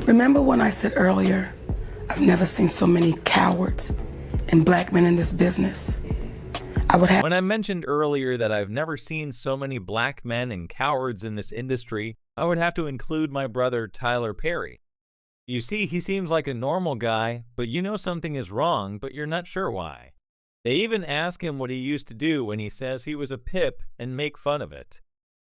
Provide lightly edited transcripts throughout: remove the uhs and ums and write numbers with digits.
Remember when I said earlier, I've never seen so many cowards and black men in this business? When I mentioned earlier that I've never seen so many black men and cowards in this industry, I would have to include my brother Tyler Perry. You see, he seems like a normal guy, but you know something is wrong, but you're not sure why. They even ask him what he used to do when he says he was a pip and make fun of it.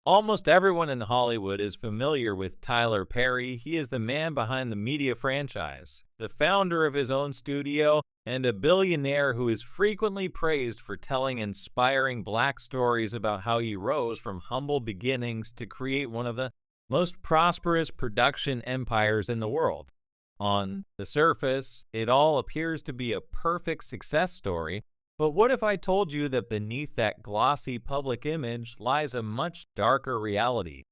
Almost everyone in Hollywood is familiar with Tyler Perry. He is the man behind the media franchise, the founder of his own studio, and a billionaire who is frequently praised for telling inspiring black stories about how he rose from humble beginnings to create one of the most prosperous production empires in the world. On the surface, it all appears to be a perfect success story, but what if I told you that beneath that glossy public image lies a much darker reality?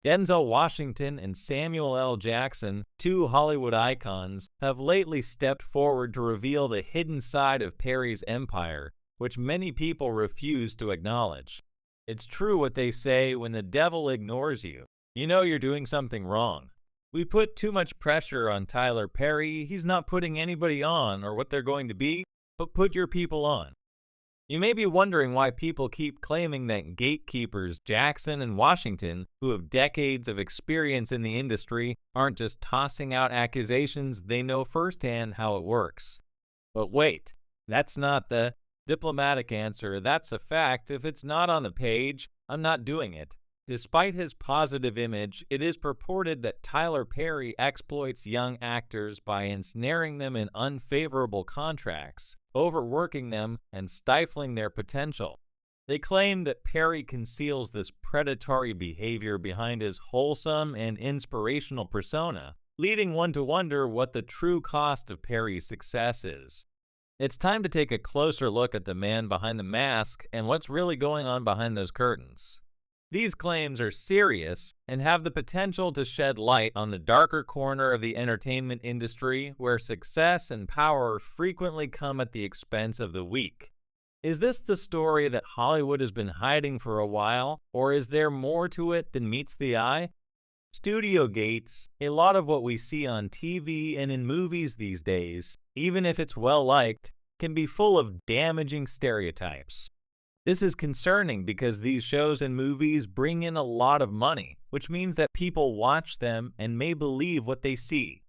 Denzel Washington and Samuel L. Jackson, two Hollywood icons, have lately stepped forward to reveal the hidden side of Perry's empire, which many people refuse to acknowledge. It's true what they say: when the devil ignores you, you know you're doing something wrong. We put too much pressure on Tyler Perry. He's not putting anybody on or what they're going to be, but put your people on. You may be wondering why people keep claiming that gatekeepers Jackson and Washington, who have decades of experience in the industry, aren't just tossing out accusations. They know firsthand how it works. But wait, that's not the diplomatic answer. That's a fact. If it's not on the page, I'm not doing it. Despite his positive image, it is purported that Tyler Perry exploits young actors by ensnaring them in unfavorable contracts, overworking them, and stifling their potential. They claim that Perry conceals this predatory behavior behind his wholesome and inspirational persona, leading one to wonder what the true cost of Perry's success is. It's time to take a closer look at the man behind the mask and what's really going on behind those curtains. These claims are serious and have the potential to shed light on the darker corner of the entertainment industry, where success and power frequently come at the expense of the weak. Is this the story that Hollywood has been hiding for a while, or is there more to it than meets the eye? Studio gates, a lot of what we see on TV and in movies these days, even if it's well liked, can be full of damaging stereotypes. This is concerning because these shows and movies bring in a lot of money, which means that people watch them and may believe what they see.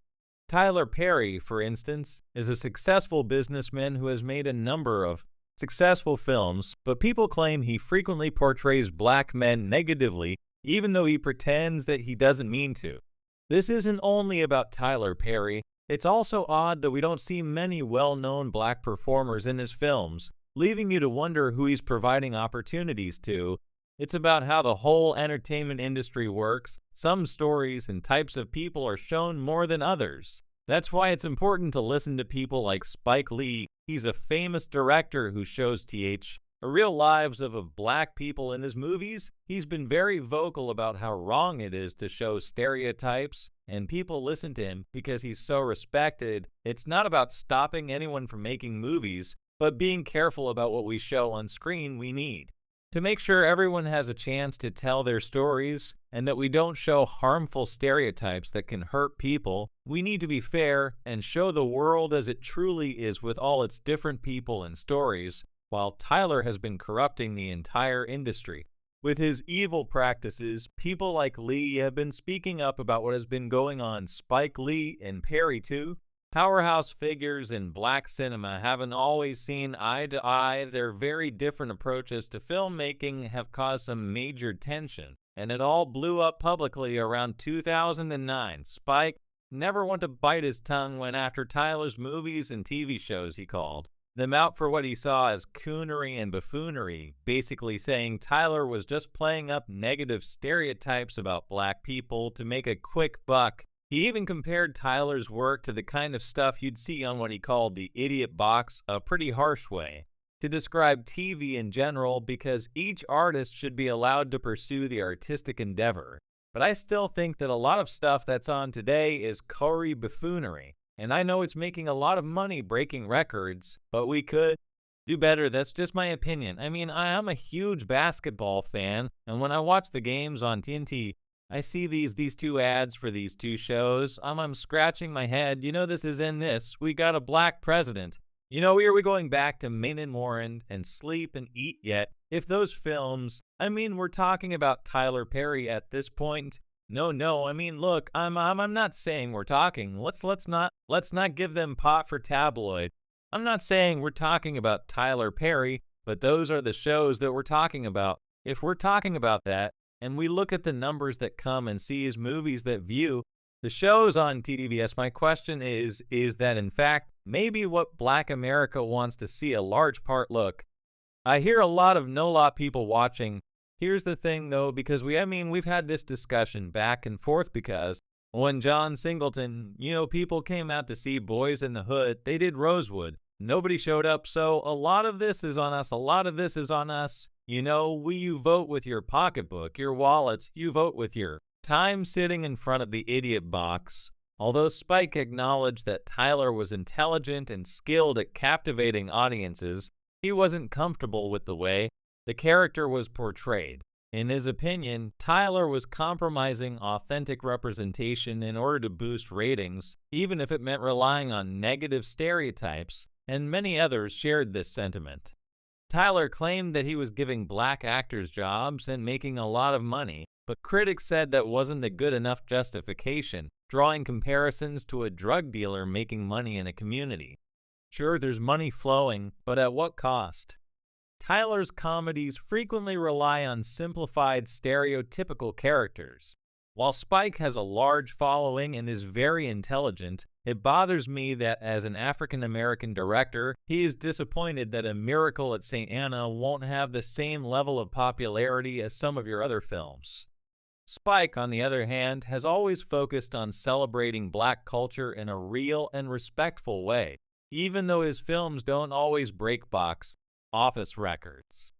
Tyler Perry, for instance, is a successful businessman who has made a number of successful films, but people claim he frequently portrays black men negatively, even though he pretends that he doesn't mean to. This isn't only about Tyler Perry. It's also odd that we don't see many well-known black performers in his films, leaving you to wonder who he's providing opportunities to. It's about how the whole entertainment industry works. Some stories and types of people are shown more than others. That's why it's important to listen to people like Spike Lee. He's a famous director who shows the real lives of black people in his movies. He's been very vocal about how wrong it is to show stereotypes, and people listen to him because he's so respected. It's not about stopping anyone from making movies, but being careful about what we show on screen. We need to make sure everyone has a chance to tell their stories and that we don't show harmful stereotypes that can hurt people. We need to be fair and show the world as it truly is with all its different people and stories, while Tyler has been corrupting the entire industry. With his evil practices, people like Lee have been speaking up about what has been going on. Spike Lee and Perry too. Powerhouse figures in black cinema haven't always seen eye to eye. Their very different approaches to filmmaking have caused some major tension, and it all blew up publicly around 2009. Spike never wanted to bite his tongue when after Tyler's movies and TV shows he called them out for what he saw as coonery and buffoonery, basically saying Tyler was just playing up negative stereotypes about black people to make a quick buck. He even compared Tyler's work to the kind of stuff you'd see on what he called the idiot box, a pretty harsh way to describe TV in general, because each artist should be allowed to pursue the artistic endeavor. But I still think that a lot of stuff that's on today is Corey buffoonery, and I know it's making a lot of money breaking records, but we could do better. That's just my opinion. I mean, I am a huge basketball fan, and when I watch the games on TNT, I see these two ads for these two shows. I'm scratching my head. You know, this is in this. We got a black president. You know, are we going back to Main and Warren and Sleep and Eat yet? If those films, I mean, we're talking about Tyler Perry at this point. No. I mean, look, I'm not saying we're talking. Let's not give them pot for tabloid. I'm not saying we're talking about Tyler Perry, but those are the shows that we're talking about. If we're talking about that, and we look at the numbers that come and see his movies that view the shows on TDBS, my question is that in fact, maybe what Black America wants to see a large part look. I hear a lot of no-law people watching. Here's the thing though, because we've had this discussion back and forth because when John Singleton, people came out to see Boys in the Hood, they did Rosewood. Nobody showed up, so a lot of this is on us. You vote with your pocketbook, your wallet, you vote with your time sitting in front of the idiot box. Although Spike acknowledged that Tyler was intelligent and skilled at captivating audiences, he wasn't comfortable with the way the character was portrayed. In his opinion, Tyler was compromising authentic representation in order to boost ratings, even if it meant relying on negative stereotypes, and many others shared this sentiment. Tyler claimed that he was giving black actors jobs and making a lot of money, but critics said that wasn't a good enough justification, drawing comparisons to a drug dealer making money in a community. Sure, there's money flowing, but at what cost? Tyler's comedies frequently rely on simplified, stereotypical characters. While Spike has a large following and is very intelligent, it bothers me that as an African-American director, he is disappointed that A Miracle at St. Anna won't have the same level of popularity as some of your other films. Spike, on the other hand, has always focused on celebrating black culture in a real and respectful way, even though his films don't always break box office records.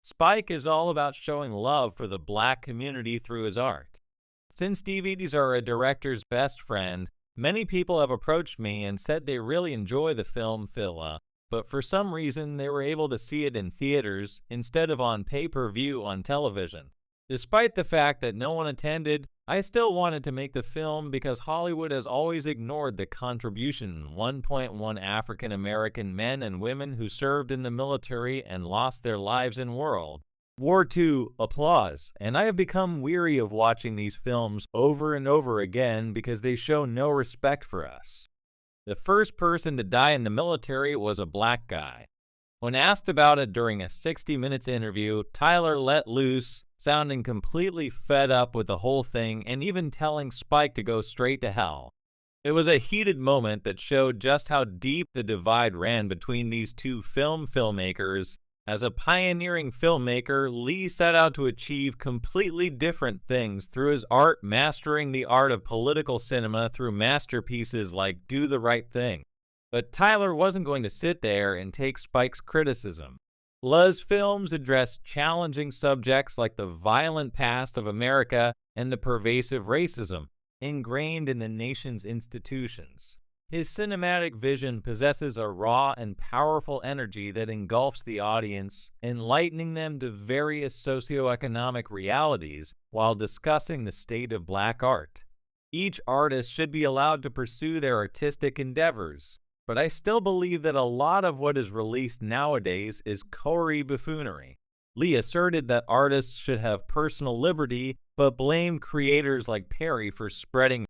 Spike is all about showing love for the black community through his art. Since DVDs are a director's best friend, many people have approached me and said they really enjoy the film Phila, but for some reason they were able to see it in theaters instead of on pay-per-view on television. Despite the fact that no one attended, I still wanted to make the film because Hollywood has always ignored the contribution 1.1 African American men and women who served in the military and lost their lives in World War II. Applause. And I have become weary of watching these films over and over again because they show no respect for us. The first person to die in the military was a black guy. When asked about it during a 60 Minutes interview, Tyler let loose, sounding completely fed up with the whole thing and even telling Spike to go straight to hell. It was a heated moment that showed just how deep the divide ran between these two filmmakers. As a pioneering filmmaker, Lee set out to achieve completely different things through his art, mastering the art of political cinema through masterpieces like Do the Right Thing. But Tyler wasn't going to sit there and take Spike's criticism. Lee's films addressed challenging subjects like the violent past of America and the pervasive racism ingrained in the nation's institutions. His cinematic vision possesses a raw and powerful energy that engulfs the audience, enlightening them to various socioeconomic realities while discussing the state of black art. Each artist should be allowed to pursue their artistic endeavors, but I still believe that a lot of what is released nowadays is Corey buffoonery. Lee asserted that artists should have personal liberty, but blamed creators like Perry for spreading